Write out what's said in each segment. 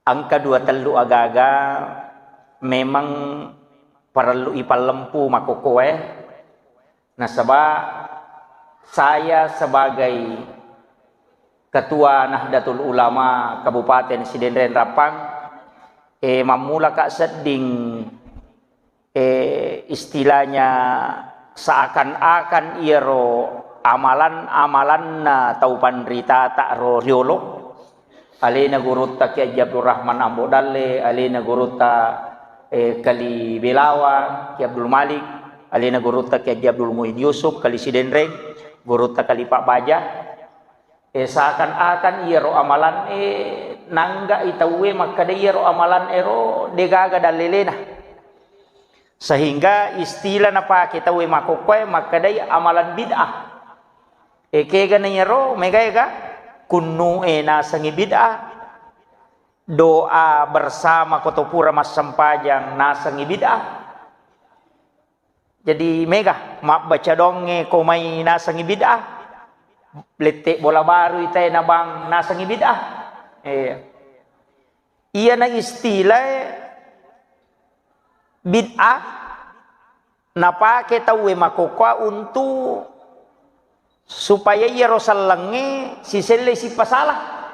angka 23 agaga memang perlu ipalempu makokoe. Nah sebab saya sebagai Ketua Nahdlatul Ulama Kabupaten Sidenren Rapang mamula kak seding istilahnya seakan-akan iro amalan-amalan na taupan rita tak ro riolo alena gurutta Ki Abdul Rahman Ambodale, alena gurutta kali Belawa Ki Abdul Malik, alena gurutta Ki Abdul Muhyiddin Yusuf kali Sidenren, gurutta kali Pak Baja. Seakan-akan iro amalan nangga itawe maka de iro amalan ero degaga dalelena. Sehingga istilah napa kita we makokoy maka de amalan bid'ah. Kega na iro megayga kunu nasangi bid'ah. Doa bersama kotopura mas sampajang nasangi bid'ah. Jadi mega mak baca donge komai nasangi bid'ah. Letek bola baru itai nabang nasangi bid'ah. Iya na istilah bid'ah napake tawe makokwa untuk supaya ia rosalange si sele si pasalah.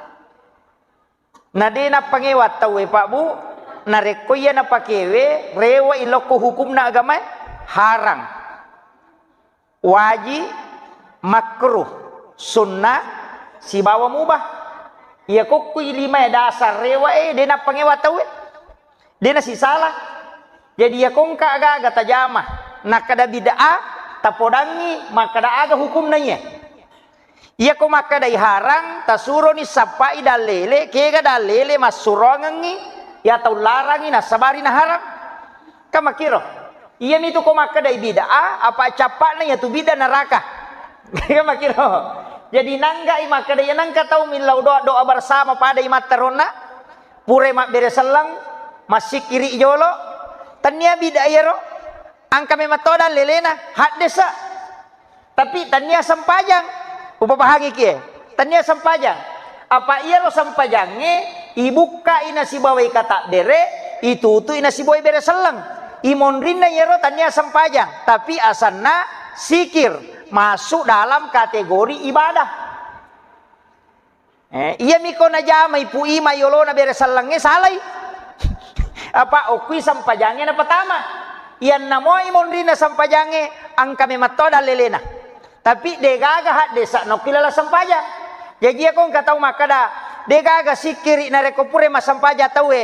Nade na pangewat tawe Pak Bu nareko iya na pakewe rewa iloko hukum na agama harang, wajib, makruh, sunnah, si bawa mubah. Iya kok kui lima dasar rewa dia na pangewat tawe dia na si salah. Jadi ya kong ka aga tajamah nakada bid'ah tapodangi maka da aga hukum nanya. Iya ko maka dai harang tasuro ni sapai dalele kega dalele masurongangi ya tau larangi na sabari na haram. Kama kiro. Iya mitu ko maka dai bid'ah apa capakna ya tu bid'ah neraka. Kama kiro. Jadi nangga maka dai nangka tau milau doa bersama pada imat terona pure mak bereselang masih kiri jolo tanya bid'ah yero angka mematoda lelena had desa tapi tanya sampajang upa bahagi kie tanya sampajang apa iya lo sampajange ibuka ina si bawai kata dere itu ina si bawai bere selang imonrina yero tanya sampajang tapi asanna sikir masuk dalam kategori ibadah. Iya miko na jama ipu ima yolo na bere selangnya salai apa okui sampajange na pertama iyan namo imonrina sampajange angka mematoda lelena tapi degaga hat desa no kilala sampajang jadi ako katau makada degaga sikiri na rekopure mas sampaja tawe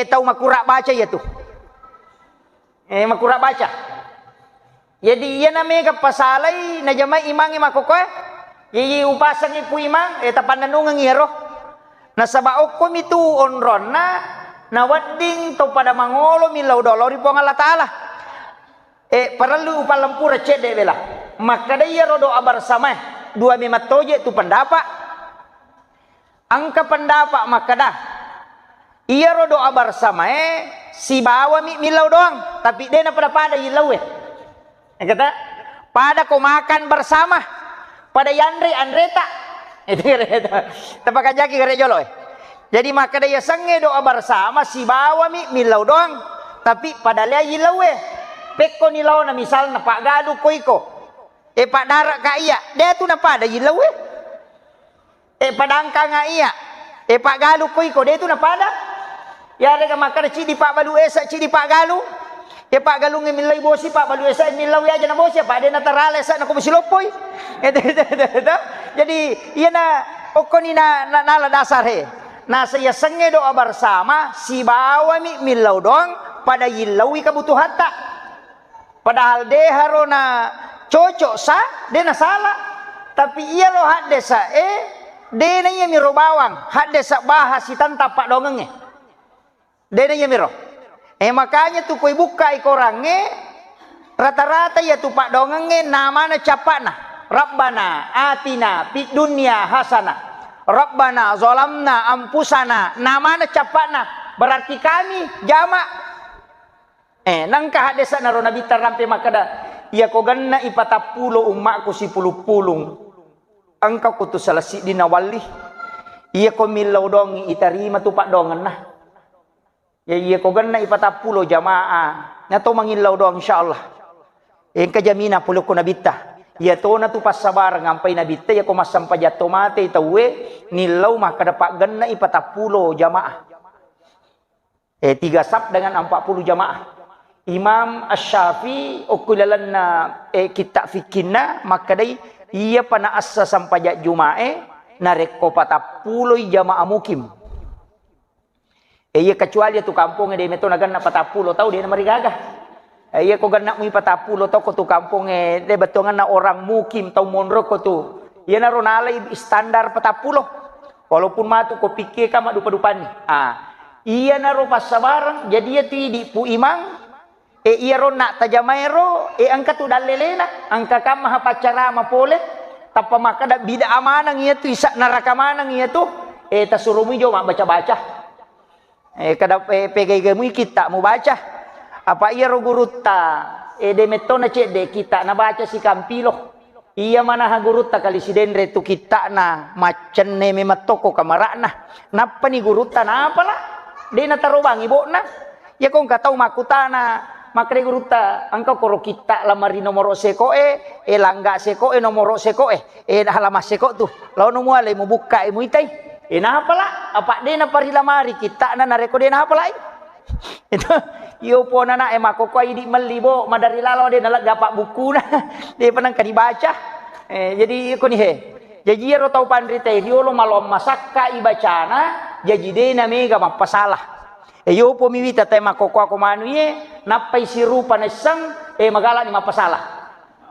tau makura baca ya tuh makura baca jadi iya na mega pasalai na jamai imangi makokoy jadi upasang ipu imang tapananungang iro na sabaokom itu onron na wadding to pada mangolo milau dolori po Allah Ta'ala perlu upalampura cede bela maka dia rodo bersama dua mematoje itu pendapat angka pendapat maka dah ia rodo bersama si bawa milau doang tapi dia na pada ilau kata pada ko makan bersama pada yandre andreta itu tapakan jaki gare jolo jadi maka dia sange doa bersama si bawa milau doang tapi pada lia ilau peko nilau na misal na Pak Galu koiko Pak Darak ka iya dia tu na pada ilau padangka nga iya Pak Galu koiko dia tu na pada ya rega maka cidi Pak Balu esa cidi Pak Galu Pak Galu ngi milai bosi Pak Balu esa milau ya jana bosi Pak dia na tarale sa na ko silopoy jadi iya na okoni na nala dasar nah saya senge doa bersama si bawa milau dong pada ilawi kebutuhan tak padahal dia harona cocok sah dia na salah tapi iya lo had desa dia na iya miro bawang had desa bahas si tanta pak dongenge dia na iya miro makanya tuh koi buka ikorange rata-rata ya tuh pak dongenge namanya capakna Rabbana atina fid dunya hasanah Rabbana zolamna ampusana namanya capakna berarti kami jamak nangka hadesa naro nabi tarampe makada iya ko ganna ipatapulo umakku si pulung angka kutu salasi dinawali iya ko milau dongi itarima tu pak dongan nah Ya iya ko ganna 40 jamaah. Na to mangilaw do insyaallah. Kajamina pulo ko nabita. Ya to na tu pas sabar ngampay nabita ya ko masampa jato mate tawe nilaw mah kadapak ganna 40 jamaah. 3 sab dengan 40 jamaah. Imam Asy-Syafi'i okulalan na kita fikirna maka dai ia pana assa sampai jumae nareko 40 jamaah mukim. Iya kecuali tu kampung dia meto nagan 40 tahu dia marigagah. Iya ko ganna mu 40 tahu ko tu kampung de betongan na orang mukim tahu monro ko tu. Iya na ronalai standar 40. Walaupun matu ko pikir ka madupa-dupan. Iya na ro pas sabarang jadi ya ti pu imang iya ro nak tajamairo angka tu dalelena angka kam maha pacara mapole tapa maka da bida amanang iya tu isa neraka manang iya tu tasurumi jo mak baca-baca kada pegay-gamu kita mu baca apa iya ro gurutta de metona cede kita na baca si kampilo iya mana ha gurutta kali si denre tu kita na macen ne mematoko kamarana napa ni gurutta na apalah de na tarobang ibo na ya kong katau makutana makre guruta angka koro kita lamari nomor seko langga seko nomor seko halamas seko tu lawan mu ale mu buka mu itai nah apalah apa de na pari lamari kita na nareko de na apalah itu yo pona na makoko idi melibo madari lalo de na gapak buku na de panang ka dibaca jadi ko ni he jadi ro tau pandri teh riolo malom masakka ibacana jadi de na mega mapasalah yo po miwita tay makoko ako manuye napay si rupa na isang magala ni mapasalah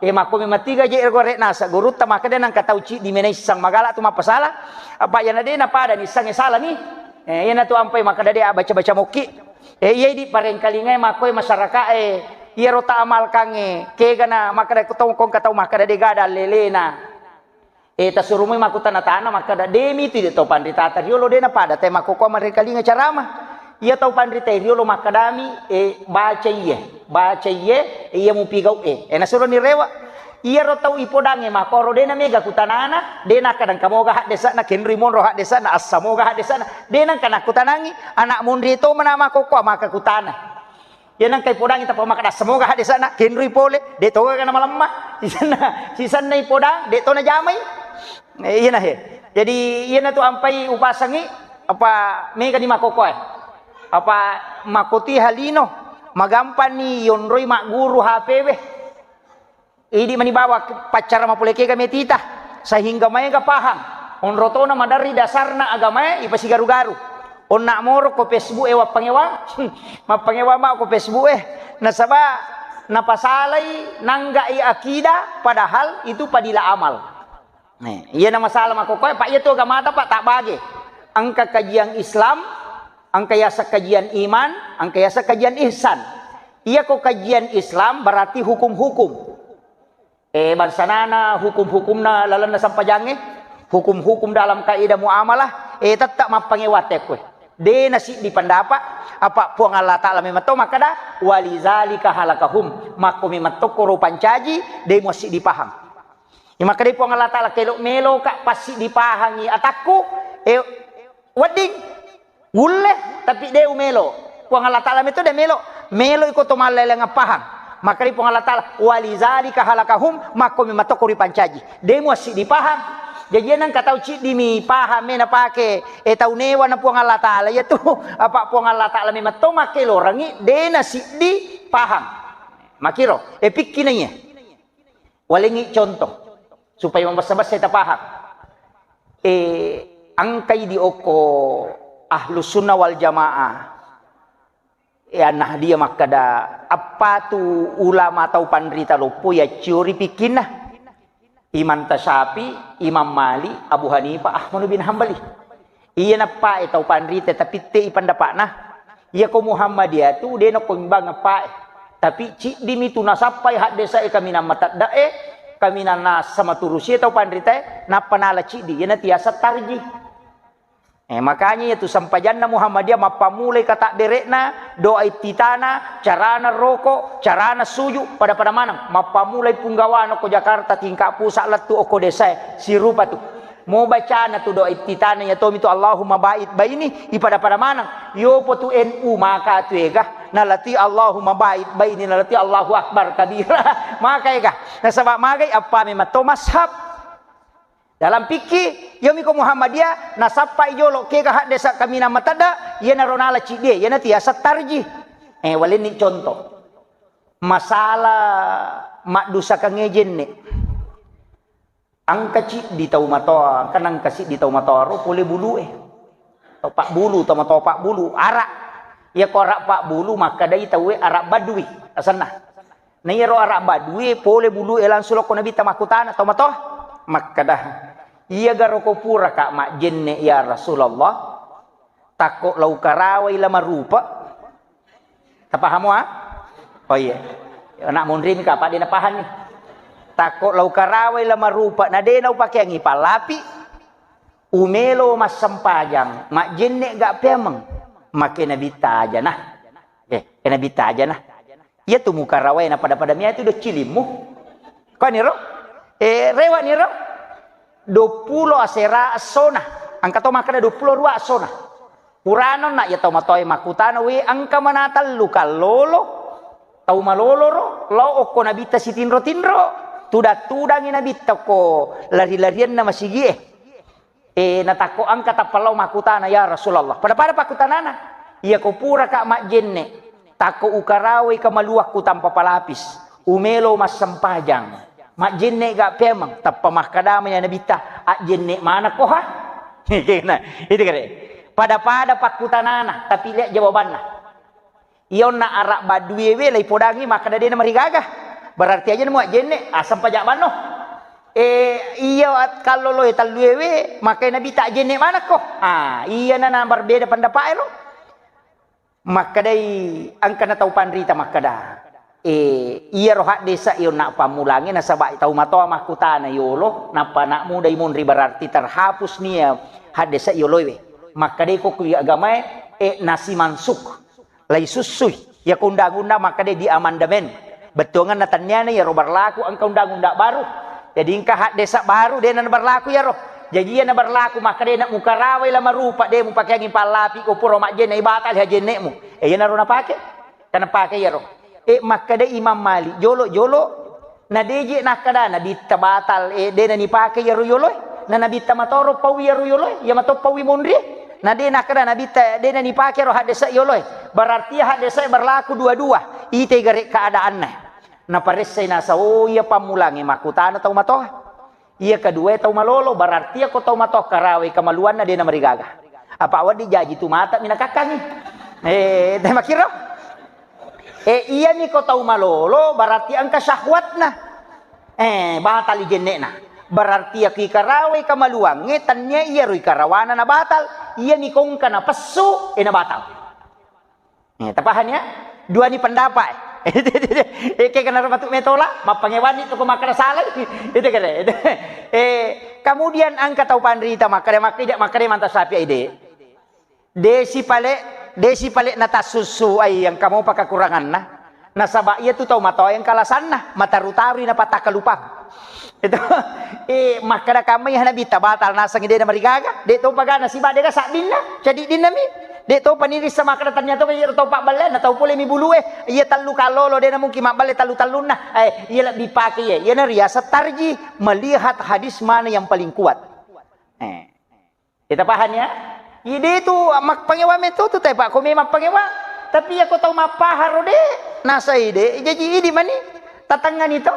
mako matiga je ergo re nasa guruta makade nang katauci di menay isang magala tu mapasalah apa yan na de na pada ni isang sala ni yan na tu ampay makada de baca-baca moki iya di pareng kalingay mako masyarakat iya ro ta amal kange kega na makada kutong kong katau makada de gada lelena tasurumay makutan na tana makada demi tu de to pandita tariolo de na pada tay makoko mareng kalingay carama ia tahu pandrita riolo makadami baca iye ia mu pigau nasuro ni rewa ia ro tahu ipodange makoro dena mega kutanana dena kadang kamoga hak desa na kenri monro hak desa na asamoga hak desa na dena kana kutanangi anak mundri to menama koko maka kutana ia nang kai podangi tapa maka semoga hak desa na kenri pole de to kana malamma si sana ipodang de to na jamai iya nah jadi iya na tu ampai upasangi apa mega di makoko apa makoti halino magampan ni yonroy mak guru HPW idi manibawa pacara mapuleke kami tita sehingga mereka paham onrotona madari dasarna agama ipasigaru-garu on nak moro ko Facebook wa pangewa mapangewa ma ko Facebook nasaba napasalai nanggai akida padahal itu padila amal iya na masalah makokoy pak itu agama pak tak bagi angka kajian Islam angka yasa kajian iman, angka yasa kajian ihsan. Iya ko kajian Islam berarti hukum-hukum. Bansanana hukum-hukumna lalan na sampajange, hukum-hukum dalam kaidah muamalah, tetap mapangewate ko. De nasi di pandapa apa puang Allah Taala memato makada walizalika halakahum mako memato koro pancaji de mosi dipaham. Makada puang Allah Taala kelok melo ka pasti dipahangi ataku wading Wulle tapi dia umelo. Puang Allah Ta'ala itu dia melo. Melo ikut tomalele ngapahang. Maka di puang Allah Ta'ala walizalika halakahum mako mimatokori pancaji. Dia masih dipaham. Jadi nang katau cik dimi paham mena pake tau newa na puang Allah Ta'ala yaitu apa puang Allah Ta'ala mimato make lorangi dia nasi dipaham. Makiro pikinanya. Walingi contoh supaya membahas saya paham. Angkai di oko Ahlus Sunnah wal Jamaah nah dia makada apa tu ulama atau pandrita lupu ya curi pikinah Imam Tasyafi, Imam Malik, Abu Hanifah, Ahmad bin Hambali iya napa atau pandrita tapi te ipandapak nah iya ko Muhammadiyah tu dia nak pengbang apa tapi cik dimi tu nasapai hak desa kami nama tak dae kami nana sama turusi atau pandrita napa nala cik di ia tiasa tarji makanya itu sampajanna Muhammadiyah mapamulai kata berekna doa ititana carana rokok carana suju pada mana mapamulai punggawana ko Jakarta tingkat pusat latu oko desa si rupa tu mau baca na tu doa ititana ya tom itu Allahumma ba'id baini ipada pada mana yo po tu NU maka tu ega nalati Allahumma ba'id baini nalati Allahu akbar kabira maka ega na sabab magai apa memang to mashab dalam fikih yo miko Muhammadiyah na sappa ijolo ke ga desa kami nama tada ye na ronala cide ye na tiasa tarji walin ni contoh masalah mak dusa kangejen ne ang kecil di tahu matoa kanang kasih di tahu matoa ro boleh bulu topak bulu topak bulu arak ya korak pak bulu maka dai tahu arak badui asana na ro arak badui boleh bulu langsung ko nabi tamakutana tahu matoa maka dah iya garo ko pura kak mak jenne ya Rasulullah takut lau karawai lama rupa tapahamu oh iya anak mundrin ka pak dia napahan ni takut lau karawai lama rupa na denau pakai ngipal lapi umelo mas sempajang mak jenne gak pemeng makin nabi taja nah kena bita aja nah iya tu muka rawai na pada mia itu udah cilimu kau ni ro rewa ni ro 20 asera sona angka to makada 22 sona purano na ya to matoy makutana we angka manatal luka lolo tau malolo ro lo okko nabita si tinro tudang nabita ko lari-larian na masigi natako angka tapalau makutana ya Rasulullah pada pakutanana iya ko pura ka mak jenne tako ukarawe kamaluak ku tanpa palapis umelo mas sempajang mak jenne gak pemang tappa mahkadamanya nabita a jenne mana ko ha nah itu kare pada pakutanana tapi lihat jawabannya iyon na arak badui we lai podangi maka dade na marigagah berarti aja mau jenne asam pajak mano iya kalau lo talwewe maka nabi tak jenne mana ko iya na berbeda pendapat lo maka dai angka na tau panrita maka dah iya rohat desa iyo nak pamulangi na sabak tau matoa makutana yolo napa nak muda imunri berarti terhapus nia had desa iyo lowe maka dai ko kuya agama nasi mansuk lai susui ya undang-undang maka dai di amandemen betongan natanya ya ro berlaku angka undang-undang baru jadi ingka hak desa baru dia na berlaku ya roh jadi na berlaku maka dia nak muka rawai lama rupa dia mu pakai ngimpal lapi ko puro mak jenne batal ha jenne mu na ro na pakai kana pakai ya roh maka dia Imam Malik jolo na deje nak kada na ditabatal dia na ni pakai ya ro yolo na nabi tamatoro pawi ya ro yolo ya mato pawi mondri na dia nak kada nabi dia na ni pakai ro hak desa yolo berarti hak desa berlaku dua-dua ite garek keadaannya na paresay nasa iya pamulangi makutana tau matoh iya kedua tau malolo berarti ako tau matoh karaway kamaluan na din na marigaga apa awad di jaji tumata minakakangi tayo makiro iya ni ko tau malolo berarti ang kasyahwat na batal ijenne na berarti aki karaway kamaluan ngetanya iya roy karawana na batal iya ni kong ka na pasu na batal tapahan ya dua ni pendapat kayak kena batuk metola mapangewani itu makna salah itu kan kemudian angka tau panrita makanya mantap sapi ide desi pale nata susu ay yang kamu pakai kurangan nah sabak iya tu tau mata yang kalasan mata rutari na pataka lupa itu makanya kami yang nabi tabatal nasang ide na marigaga de tau pagana si ba de ka sabin na jadi dinami dek to paniris sama kada ternyata iya to pak balen atau pule mi bulu iya talu kalolo dia mungkin mak bale talu-talun nah iya lebih dipakai iya na riasa tarji melihat hadis mana yang paling kuat kita paham ya ide itu mak pangewa metu tu teh pak ko memang pangewa tapi aku tahu mapaharo de nasa ide jadi ide mani tatangan itu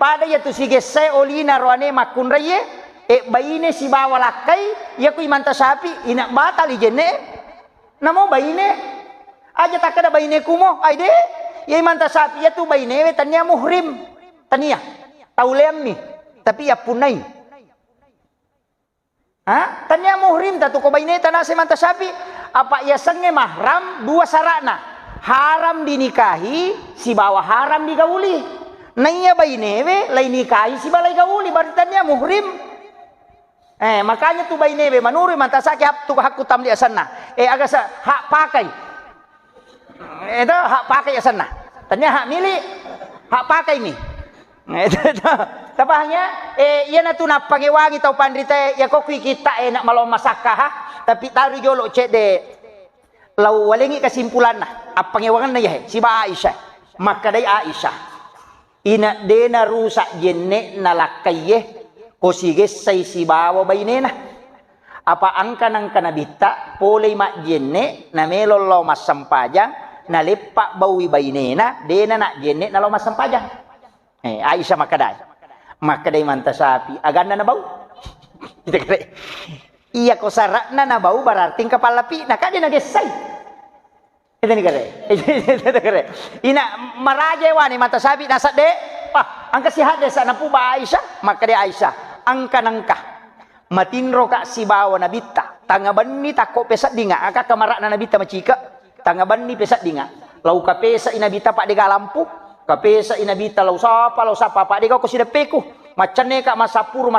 pada ya tu sige se olina roane makun raye baine si bawa lakai ya ku imanta sapi ina batal ijenne namo baine aja tak ada baine kumo aide ya imanta sapi ya tu baine we tanya muhrim tania taulem ni tapi ya punai tanya muhrim tatu ko baine tanah si manta sapi apa ya senge mahram dua sarana haram dinikahi si bawa haram digauli nanya baine we lain nikahi si balai gauli berarti tanya muhrim makanya tu bayi nebe manuri mantasaki hak tu hak kutam di asana agak hak pakai itu hak pakai asana tanya hak milik hak pakai ni Tapahnya iya na tu na pangewangi tau pandrita ya kok kita nak malo masakah ha? Tapi taru jolo cede lau walengi kesimpulan nah apa pangewangan na ya si ba Aisyah maka dai Aisyah ina dena rusak jenne na lakaye ko sige sai si bawa bainena apa angka nang kanabita polei mak jenne na melolo mas sampajang na lepak bawi bainena dena nak jenne na lo mas sampajang Aisyah maka dai manta sapi aganda na bau kita kare iya ko sarakna na bau berarti kepala pi na kade na gesai itu ni kare ina maraje wani manta sapi na sadde angka sihat desa na pu ba Aisyah maka dai Aisyah angka nangka matinro ka si bawa nabita tangaban ni takko pesat dinga aka kamarak na nabita macika tangaban ni pesat dinga lau ka pesa inabita pak de galampu kapesa inabita lau sapa pak deka ko sidepeku macane ka masapuru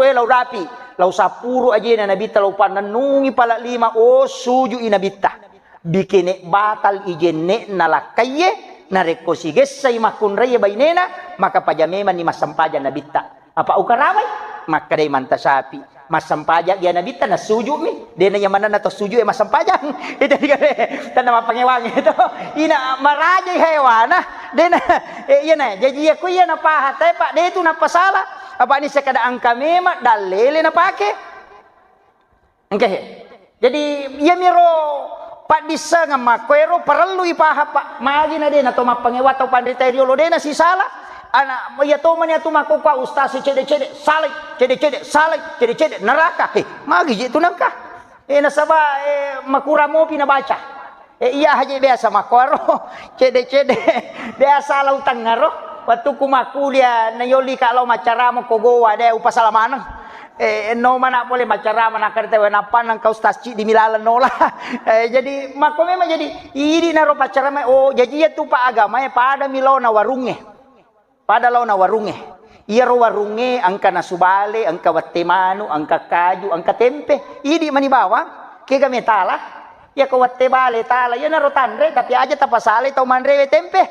lau rapi lau sapuru aja na nabita lau pananungi pala lima suju inabita bikine batal ijenne nalakaye nareko sigesai makun raya bainena maka pajameman ni masampaja nabita apa ukarawai maka dai manta sapi masampaja dia nabita na suju mi dena yang mana na to suju masampaja itu dia tanda mapangewangi itu ina marajai hewana dena iya na jadi aku iya na pahat pak de itu na pasala apa ni sekada angka mema dalele na pake engke jadi iya miro pak disa ngamakwero perlu ipaha pak magi na dena to mapangewa to pandita riolo dena si salah anak ya to man ya to makuka ustaz cede cede neraka magi je tu nangka nasaba makuramo pinabaca iya haja biasa makwaro cede biasa lautang ngaro waktu kumaku dia nayoli kalau macaramo kogowa de upasalamanang no mana boleh macarama nakarte wena nang kau ustaz di milalan nola jadi mako memang jadi ini naro pacarama jadi ya tu pa agama ya pada milona warunge pada launa warunge iya ro warunge angka nasubale angka watemanu angka kaju angka tempe idi mani bawa kega metala ya ko watte bale tala ya naro tandre tapi aja tapasale tau manrewe tempe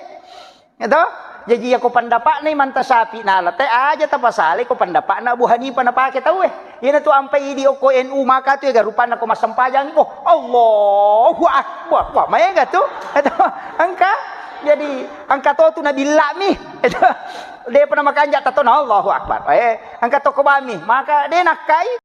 gitu jadi aku pendapat nih manta sapi nala teh aja tapasale ko pendapat na Abu Hanifah na pake tau ina tu ampai idi oko NU maka tu ya rupan ko masampajang ko Allahu akbar wah maenga tu angka jadi angka to tu nabi lami dia pernah makan jat tato Allahu akbar angka to ko bami maka dia nakai